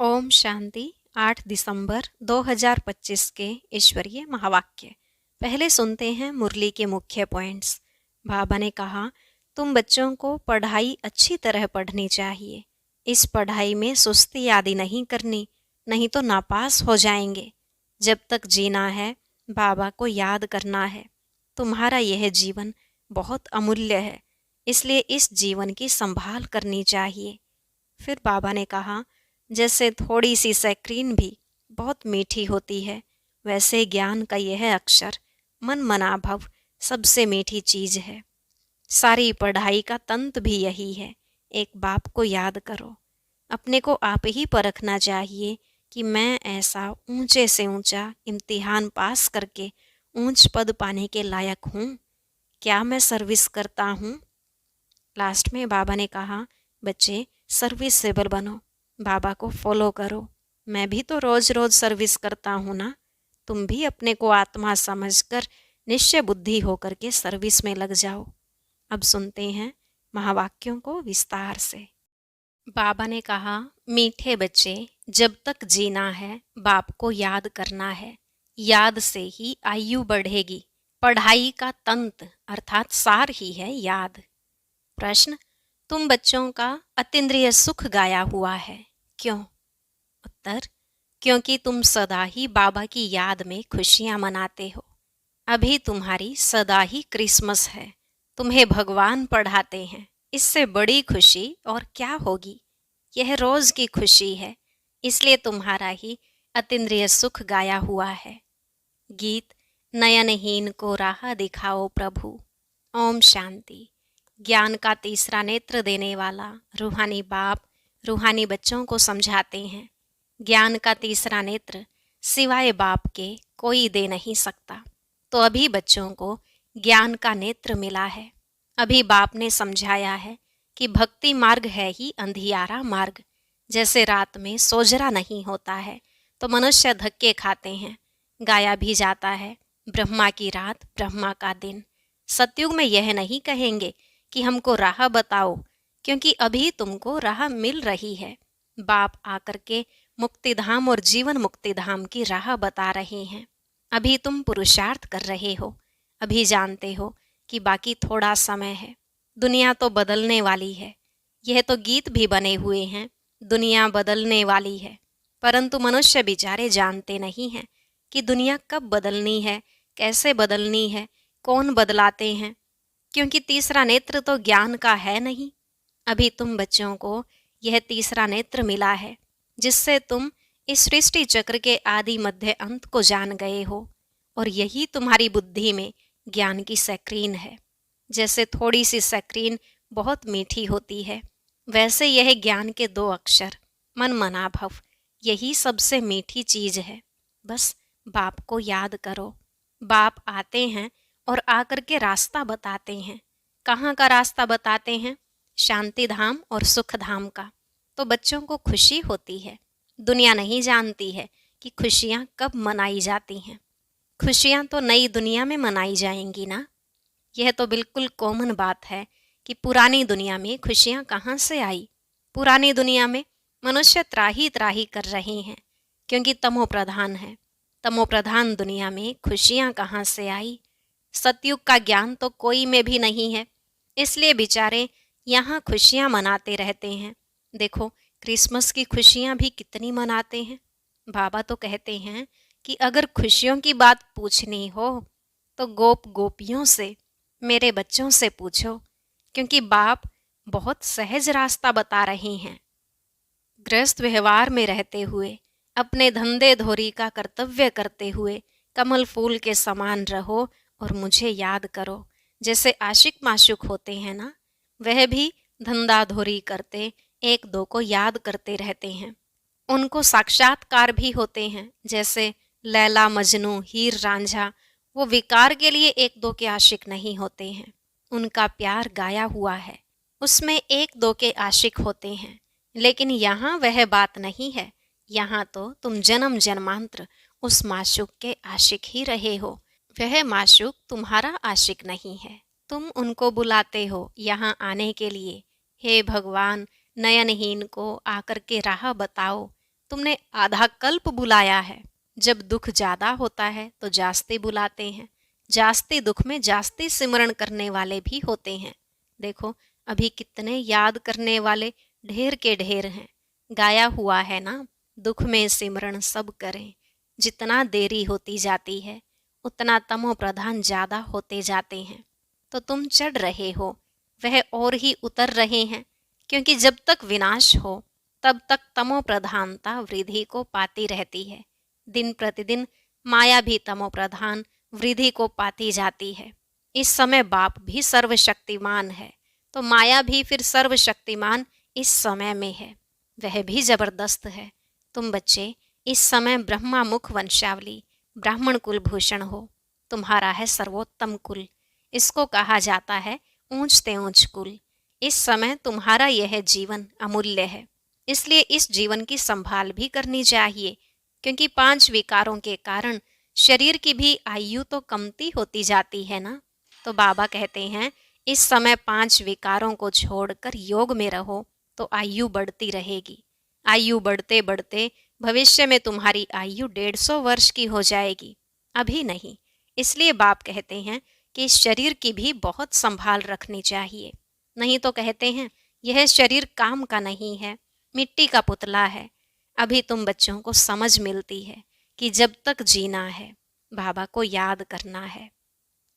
ओम शांति। 8 दिसंबर 2025 के ईश्वरीय महावाक्य। पहले सुनते हैं मुरली के मुख्य पॉइंट्स। बाबा ने कहा, तुम बच्चों को पढ़ाई अच्छी तरह पढ़नी चाहिए। इस पढ़ाई में सुस्ती आदि नहीं करनी, नहीं तो नापास हो जाएंगे। जब तक जीना है बाबा को याद करना है। तुम्हारा यह जीवन बहुत अमूल्य है, इसलिए इस जीवन की संभाल करनी चाहिए। फिर बाबा ने कहा, जैसे थोड़ी सी सैक्रीन भी बहुत मीठी होती है, वैसे ज्ञान का यह अक्षर मन मनाभव सबसे मीठी चीज है। सारी पढ़ाई का तंत भी यही है। एक बाप को याद करो। अपने को आप ही परखना चाहिए कि मैं ऐसा ऊंचे से ऊंचा इम्तिहान पास करके ऊंच पद पाने के लायक हूँ। क्या मैं सर्विस करता हूँ? लास्ट में बाबा ने कहा, बच्चे सर्विसेबल बनो, बाबा को फॉलो करो। मैं भी तो रोज रोज सर्विस करता हूँ ना। तुम भी अपने को आत्मा समझकर निश्चय बुद्धि होकर के सर्विस में लग जाओ। अब सुनते हैं महावाक्यों को विस्तार से। बाबा ने कहा, मीठे बच्चे, जब तक जीना है बाप को याद करना है। याद से ही आयु बढ़ेगी। पढ़ाई का तंत अर्थात सार ही है याद। प्रश्न, तुम बच्चों का अतीन्द्रिय सुख गाया हुआ है, क्यों? उत्तर, क्योंकि तुम सदा ही बाबा की याद में खुशियां मनाते हो। अभी तुम्हारी सदा ही क्रिसमस है। तुम्हें भगवान पढ़ाते हैं, इससे बड़ी खुशी और क्या होगी। यह रोज की खुशी है, इसलिए तुम्हारा ही अतीन्द्रिय सुख गाया हुआ है। गीत, नयनहीन को राह दिखाओ प्रभु। ओम शांति। ज्ञान का तीसरा नेत्र देने वाला रूहानी बाप रूहानी बच्चों को समझाते हैं, ज्ञान का तीसरा नेत्र सिवाय बाप के कोई दे नहीं सकता। तो अभी बच्चों को ज्ञान का नेत्र मिला है। अभी बाप ने समझाया है कि भक्ति मार्ग है ही अंधियारा मार्ग। जैसे रात में सोजरा नहीं होता है तो मनुष्य धक्के खाते हैं। गाया भी जाता है, ब्रह्मा की रात ब्रह्मा का दिन। सतयुग में यह नहीं कहेंगे कि हमको राह बताओ, क्योंकि अभी तुमको राह मिल रही है। बाप आकर के मुक्तिधाम और जीवन मुक्तिधाम की राह बता रहे हैं। अभी तुम पुरुषार्थ कर रहे हो। अभी जानते हो कि बाकी थोड़ा समय है। दुनिया तो बदलने वाली है। यह तो गीत भी बने हुए हैं, दुनिया बदलने वाली है। परंतु मनुष्य बेचारे जानते नहीं हैं कि दुनिया कब बदलनी है, कैसे बदलनी है, कौन बदलाते हैं, क्योंकि तीसरा नेत्र तो ज्ञान का है नहीं। अभी तुम बच्चों को यह तीसरा नेत्र मिला है, जिससे तुम इस सृष्टि चक्र के आदि मध्य अंत को जान गए हो, और यही तुम्हारी बुद्धि में ज्ञान की सैक्रीन है। जैसे थोड़ी सी सैक्रीन बहुत मीठी होती है, वैसे यह ज्ञान के दो अक्षर मन मनाभव, यही सबसे मीठी चीज है। बस बाप को याद करो। बाप आते हैं और आकर के रास्ता बताते हैं। कहाँ का रास्ता बताते हैं? शांति धाम और सुख धाम का। तो बच्चों को खुशी होती है। दुनिया नहीं जानती है कि खुशियाँ कब मनाई जाती हैं। खुशियाँ तो नई दुनिया में मनाई जाएंगी ना। यह तो बिल्कुल कॉमन बात है कि पुरानी दुनिया में खुशियाँ कहाँ से आई। पुरानी दुनिया में मनुष्य त्राही त्राही कर रहे हैं, क्योंकि तमो प्रधान है। तमो प्रधान दुनिया में खुशियाँ कहाँ से आई? सतयुग का ज्ञान तो कोई में भी नहीं है, इसलिए बेचारे यहाँ खुशियाँ मनाते रहते हैं। देखो, क्रिसमस की खुशियाँ भी कितनी मनाते हैं। बाबा तो कहते हैं कि अगर खुशियों की बात पूछनी हो तो गोप गोपियों से, मेरे बच्चों से पूछो, क्योंकि बाप बहुत सहज रास्ता बता रहे हैं। गृहस्थ व्यवहार में रहते हुए, अपने धंधे धोरी का कर्तव्य करते हुए कमल फूल के समान रहो और मुझे याद करो। जैसे आशिक माशुक होते हैं ना, वह भी धंधा धोरी करते एक दो को याद करते रहते हैं। उनको साक्षात्कार भी होते हैं, जैसे लैला मजनू हीर रांझा। वो विकार के लिए एक दो के आशिक नहीं होते हैं। उनका प्यार गाया हुआ है, उसमें एक दो के आशिक होते हैं। लेकिन यहाँ वह बात नहीं है। यहाँ तो तुम जन्म जन्मांतर उस माशूक के आशिक ही रहे हो। वह माशूक तुम्हारा आशिक नहीं है। तुम उनको बुलाते हो यहाँ आने के लिए। हे भगवान, नयनहीन को आकर के राह बताओ। तुमने आधा कल्प बुलाया है। जब दुख ज्यादा होता है तो जास्ती बुलाते हैं, जास्ती दुख में जास्ती सिमरण करने वाले भी होते हैं। देखो अभी कितने याद करने वाले ढेर के ढेर हैं। गाया हुआ है ना, दुख में सिमरण सब करें। जितना देरी होती जाती है उतना तमो प्रधान ज्यादा होते जाते हैं। तो तुम चढ़ रहे हो, वह और ही उतर रहे हैं, क्योंकि जब तक विनाश हो तब तक तमो प्रधानता वृद्धि को पाती रहती है। दिन प्रतिदिन माया भी तमो प्रधान वृद्धि को पाती जाती है। इस समय बाप भी सर्वशक्तिमान है, तो माया भी फिर सर्वशक्तिमान इस समय में है, वह भी जबरदस्त है। तुम बच्चे इस समय ब्रह्मा मुख वंशावली ब्राह्मण कुल भूषण हो, तुम्हारा है सर्वोत्तम कुल। इसको कहा जाता है ऊंचते ऊंच कुल। इस समय तुम्हारा यह जीवन अमूल्य है, इसलिए इस जीवन की संभाल भी करनी चाहिए, क्योंकि 5 विकारों के कारण शरीर की भी आयु तो कमती होती जाती है ना। तो बाबा कहते हैं इस समय 5 विकारों को छोड़कर योग में रहो तो आयु बढ़ती रहेगी। आयु बढ़ते बढ़ते भविष्य में तुम्हारी आयु 150 वर्ष की हो जाएगी, अभी नहीं। इसलिए बाप कहते हैं कि इस शरीर की भी बहुत संभाल रखनी चाहिए। नहीं तो कहते हैं यह शरीर काम का नहीं है, मिट्टी का पुतला है। अभी तुम बच्चों को समझ मिलती है कि जब तक जीना है बाबा को याद करना है।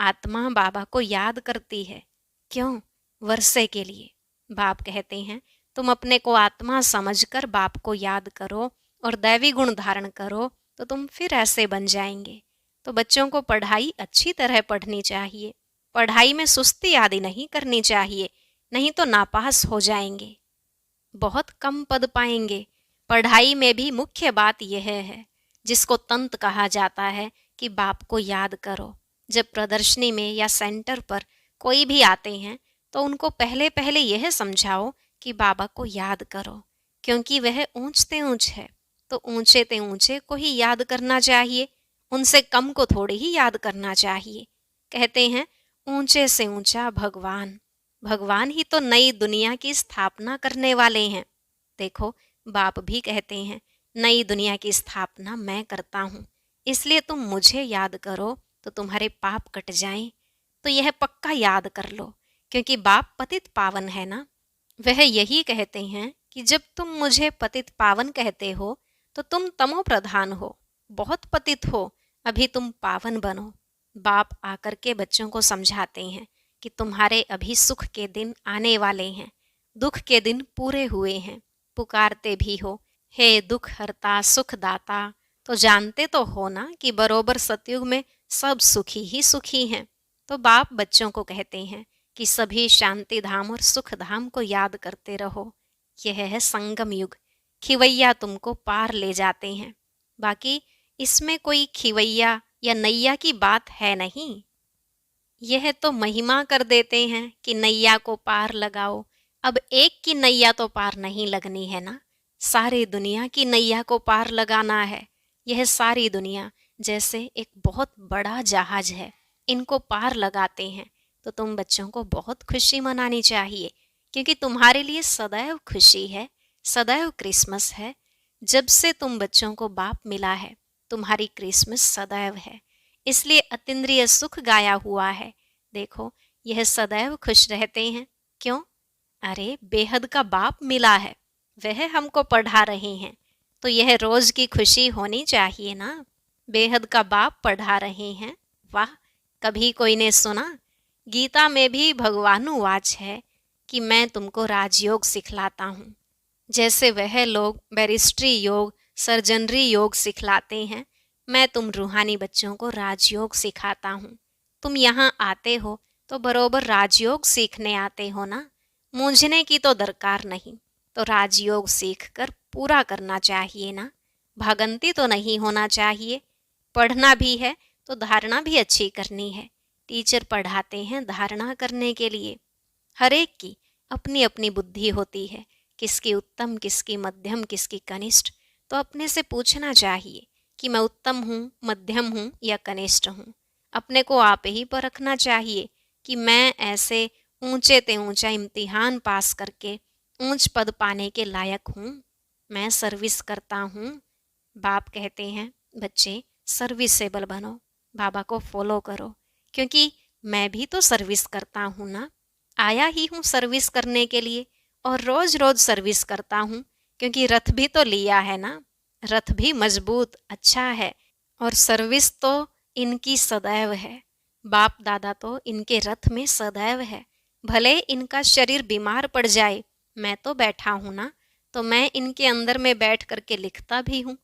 आत्मा बाबा को याद करती है, क्यों? वर्षे के लिए। बाप कहते हैं तुम अपने को आत्मा समझकर बाप को याद करो और दैवी गुण धारण करो तो तुम फिर ऐसे बन जाएंगे। तो बच्चों को पढ़ाई अच्छी तरह पढ़नी चाहिए, पढ़ाई में सुस्ती आदि नहीं करनी चाहिए, नहीं तो नापास हो जाएंगे, बहुत कम पद पाएंगे। पढ़ाई में भी मुख्य बात यह है, जिसको तंत्र कहा जाता है, कि बाप को याद करो। जब प्रदर्शनी में या सेंटर पर कोई भी आते हैं तो उनको पहले पहले यह समझाओ कि बाबा को याद करो, क्योंकि वह ऊंचते ऊंच है, तो ऊंचे ते ऊंचे को ही याद करना चाहिए, उनसे कम को थोड़ी ही याद करना चाहिए। कहते हैं ऊंचे से ऊंचा भगवान, भगवान ही तो नई दुनिया की स्थापना करने वाले हैं। देखो बाप भी कहते हैं नई दुनिया की स्थापना मैं करता हूँ, इसलिए तुम मुझे याद करो तो तुम्हारे पाप कट जाएं। तो यह पक्का याद कर लो, क्योंकि बाप पतित पावन है ना। वह यही कहते हैं कि जब तुम मुझे पतित पावन कहते हो तो तुम तमो प्रधान हो, बहुत पतित हो, अभी तुम पावन बनो। बाप आकर के बच्चों को समझाते हैं कि तुम्हारे अभी सुख के दिन आने वाले हैं, दुख के दिन पूरे हुए हैं। पुकारते भी हो हे दुख हरता सुख दाता, तो जानते तो हो ना कि बरोबर सतयुग में सब सुखी ही सुखी हैं। तो बाप बच्चों को कहते हैं कि सभी शांति धाम और सुख धाम को याद करते रहो। यह है संगम युग, खिवैया तुमको पार ले जाते हैं। बाकी इसमें कोई खिवैया या नैया की बात है नहीं। यह तो महिमा कर देते हैं कि नैया को पार लगाओ। अब एक की नैया तो पार नहीं लगनी है ना, सारी दुनिया की नैया को पार लगाना है। यह सारी दुनिया जैसे एक बहुत बड़ा जहाज है, इनको पार लगाते हैं। तो तुम बच्चों को बहुत खुशी मनानी चाहिए, क्योंकि तुम्हारे लिए सदैव खुशी है, सदैव क्रिसमस है। जब से तुम बच्चों को बाप मिला है तुम्हारी क्रिसमस सदैव है, इसलिए अतीन्द्रिय सुख गाया हुआ है। देखो यह सदैव खुश रहते हैं, क्यों? अरे बेहद का बाप मिला है, वह हमको पढ़ा रहे हैं, तो यह रोज की खुशी होनी चाहिए ना। बेहद का बाप पढ़ा रहे हैं, वाह! कभी कोई ने सुना? गीता में भी भगवानुवाच है कि मैं तुमको राजयोग सिखलाता हूँ। जैसे वह लोग बैरिस्ट्री योग, सर्जनरी योग सिखलाते हैं, मैं तुम रूहानी बच्चों को राजयोग सिखाता हूँ। तुम यहाँ आते हो तो बरोबर राजयोग सीखने आते हो ना, मूंझने की तो दरकार नहीं। तो राजयोग सीख कर पूरा करना चाहिए ना, भागंती तो नहीं होना चाहिए। पढ़ना भी है तो धारणा भी अच्छी करनी है। टीचर पढ़ाते हैं धारणा करने के लिए। हर एक की अपनी अपनी बुद्धि होती है, किसकी उत्तम, किसकी मध्यम, किसकी कनिष्ठ। तो अपने से पूछना चाहिए कि मैं उत्तम हूँ, मध्यम हूँ या कनिष्ठ हूँ। अपने को आप ही परखना चाहिए कि मैं ऐसे ऊंचे ते ऊंचा इम्तिहान पास करके ऊंच पद पाने के लायक हूँ। मैं सर्विस करता हूँ। बाप कहते हैं बच्चे सर्विसेबल बनो, बाबा को फॉलो करो, क्योंकि मैं भी तो सर्विस करता हूँ ना। आया ही हूँ सर्विस करने के लिए और रोज रोज सर्विस करता हूँ, क्योंकि रथ भी तो लिया है ना। रथ भी मजबूत अच्छा है और सर्विस तो इनकी सदैव है। बाप दादा तो इनके रथ में सदैव है। भले इनका शरीर बीमार पड़ जाए, मैं तो बैठा हूं ना, तो मैं इनके अंदर में बैठ करके लिखता भी हूँ।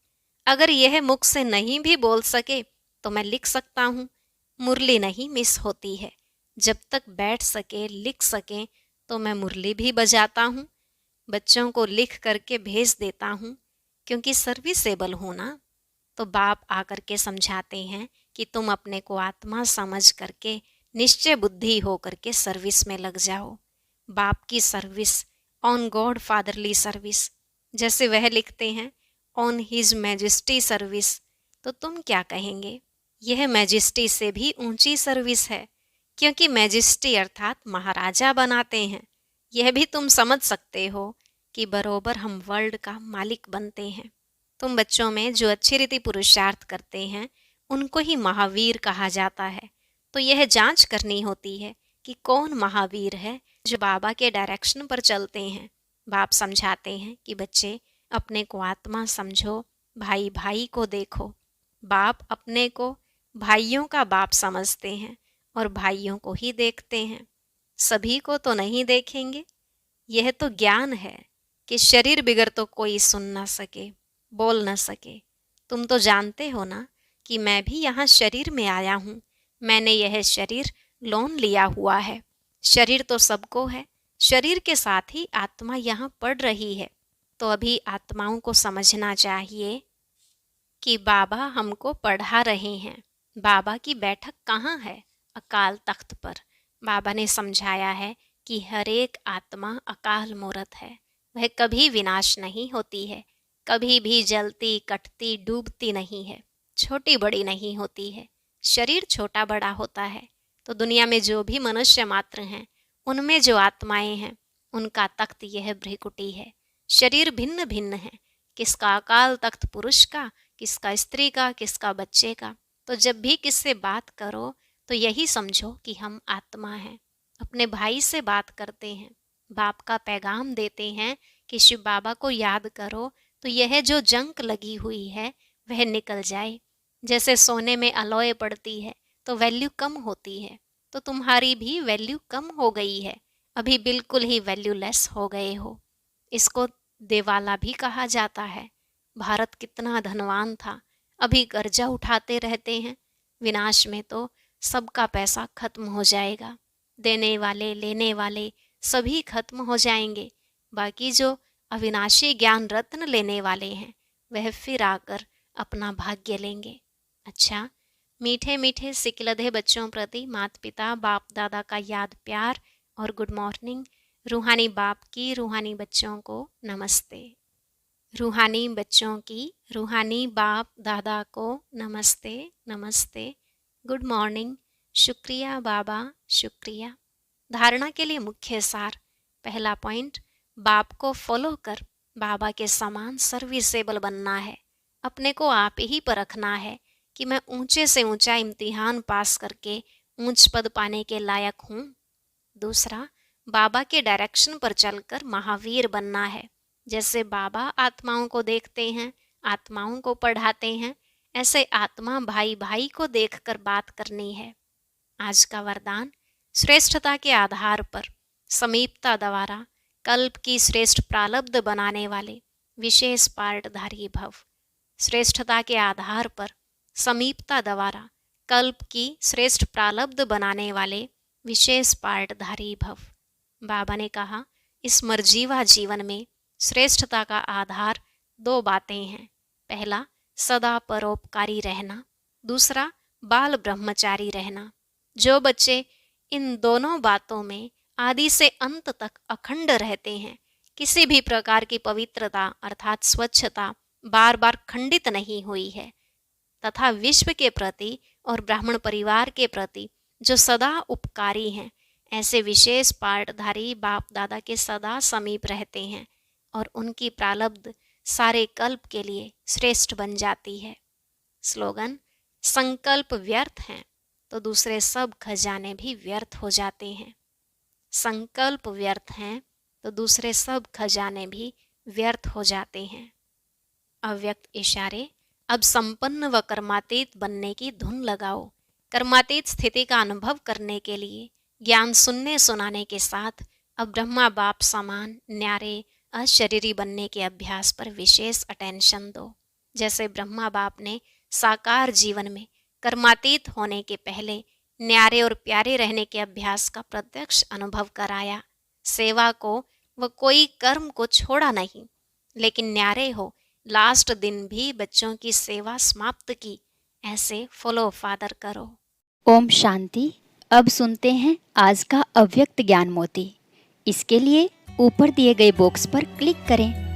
अगर यह मुख से नहीं भी बोल सके तो मैं लिख सकता हूँ। मुरली नहीं मिस होती है। जब तक बैठ सके लिख सके तो मैं मुरली भी बजाता हूँ। बच्चों को लिख करके भेज देता हूँ, क्योंकि सर्विसेबल हूँ ना। तो बाप आकर के समझाते हैं कि तुम अपने को आत्मा समझ करके निश्चय बुद्धि हो करके सर्विस में लग जाओ। बाप की service, on God fatherly service, जैसे वह लिखते हैं ऑन हिज मैजेस्टी सर्विस, तो तुम क्या कहेंगे? यह मैजेस्टी से भी ऊंची सर्विस है, क्योंकि मैजेस्टी अर्थात महाराजा बनाते हैं। यह भी तुम समझ सकते हो कि बरोबर हम वर्ल्ड का मालिक बनते हैं। तुम बच्चों में जो अच्छी रीति पुरुषार्थ करते हैं उनको ही महावीर कहा जाता है। तो यह जांच करनी होती है कि कौन महावीर है जो बाबा के डायरेक्शन पर चलते हैं। बाप समझाते हैं कि बच्चे अपने को आत्मा समझो, भाई भाई को देखो। बाप अपने को भाइयों का बाप समझते हैं और भाइयों को ही देखते हैं, सभी को तो नहीं देखेंगे। यह तो ज्ञान है कि शरीर बिगर तो कोई सुन ना सके, बोल न सके। तुम तो जानते हो ना कि मैं भी यहाँ शरीर में आया हूँ। मैंने यह शरीर लोन लिया हुआ है। शरीर तो सबको है, शरीर के साथ ही आत्मा यहाँ पढ़ रही है। तो अभी आत्माओं को समझना चाहिए कि बाबा हमको पढ़ा रहे हैं। बाबा की बैठक कहाँ है? अकाल तख्त पर। बाबा ने समझाया है कि हर एक आत्मा अकाल मूरत है, वह कभी विनाश नहीं होती है, कभी भी जलती कटती डूबती नहीं है, छोटी बड़ी नहीं होती है। शरीर छोटा बड़ा होता है, तो दुनिया में जो भी मनुष्य मात्र हैं उनमें जो आत्माएं हैं उनका तख्त यह भ्रिकुटी है। शरीर भिन्न भिन्न है, किसका अकाल तख्त पुरुष का, किसका स्त्री का, किसका बच्चे का। तो जब भी किससे बात करो तो यही समझो कि हम आत्मा हैं। अपने भाई से बात करते हैं, बाप का पैगाम देते हैं कि शिव बाबा को याद करो, तो यह जो जंक लगी हुई है वह निकल जाए। जैसे सोने में अलॉय पड़ती है तो वैल्यू कम होती है, तो तुम्हारी भी वैल्यू कम हो गई है, अभी बिल्कुल ही वैल्यूलेस हो गए हो। इसको देवाला भी कहा जाता है। भारत कितना धनवान था, अभी कर्जा उठाते रहते हैं। विनाश में तो सबका पैसा खत्म हो जाएगा, देने वाले लेने वाले सभी खत्म हो जाएंगे। बाकी जो अविनाशी ज्ञान रत्न लेने वाले हैं वह फिर आकर अपना भाग्य लेंगे। अच्छा, मीठे मीठे सिकलधे बच्चों प्रति माता पिता बाप दादा का याद प्यार और गुड मॉर्निंग। रूहानी बाप की रूहानी बच्चों को नमस्ते। रूहानी बच्चों की रूहानी बाप दादा को नमस्ते नमस्ते, गुड मॉर्निंग, शुक्रिया बाबा शुक्रिया। धारणा के लिए मुख्य सार। पहला पॉइंट, बाप को फॉलो कर बाबा के समान सर्विसेबल बनना है। अपने को आप ही परखना है कि मैं ऊंचे से ऊंचा इम्तिहान पास करके ऊंच पद पाने के लायक हूँ। दूसरा, बाबा के डायरेक्शन पर चलकर महावीर बनना है। जैसे बाबा आत्माओं को देखते हैं, आत्माओं को पढ़ाते हैं, ऐसे आत्मा भाई भाई को देखकर बात करनी है। आज का वरदान, श्रेष्ठता के आधार पर समीपता द्वारा कल्प की श्रेष्ठ प्रारब्ध बनाने वाले विशेष पार्टधारी भव। श्रेष्ठता के आधार पर समीपता द्वारा कल्प की श्रेष्ठ प्रारब्ध बनाने वाले विशेष पार्टधारी भव। बाबा ने कहा, इस मर्जीवा जीवन में श्रेष्ठता का आधार दो बातें हैं। पहला, सदा परोपकारी रहना, दूसरा बाल ब्रह्मचारी रहना। जो बच्चे इन दोनों बातों में आदि से अंत तक अखंड रहते हैं, किसी भी प्रकार की पवित्रता अर्थात स्वच्छता बार बार खंडित नहीं हुई है, तथा विश्व के प्रति और ब्राह्मण परिवार के प्रति जो सदा उपकारी हैं, ऐसे विशेष पार्टधारी बाप दादा के सदा समीप रहते हैं और उनकी प्रारब्ध सारे कल्प के लिए श्रेष्ठ बन जाती है। स्लोगन, संकल्प व्यर्थ हैं तो दूसरे सब खजाने भी व्यर्थ हो जाते हैं। संकल्प व्यर्थ हैं तो दूसरे सब खजाने भी व्यर्थ हो जाते हैं। अव्यक्त इशारे, अब संपन्न व कर्मातीत बनने की धुन लगाओ। कर्मातीत स्थिति का अनुभव करने के लिए ज्ञान सुनने सुनाने के साथ अब ब्रह्मा बाप समान न्यारे अशरीरी बनने के अभ्यास पर विशेष अटेंशन दो। जैसे ब्रह्मा बाप ने साकार जीवन में कर्मातीत होने के पहले न्यारे और प्यारे रहने के अभ्यास का प्रत्यक्ष अनुभव कराया। सेवा को व कोई कर्म को छोड़ा नहीं, लेकिन न्यारे हो लास्ट दिन भी बच्चों की सेवा समाप्त की, ऐसे फॉलो फादर करो। ओम शांति। अब सुनते हैं आज का अव्यक्त ज्ञान मोती। इसके लिए ऊपर दिए गए बॉक्स पर क्लिक करें।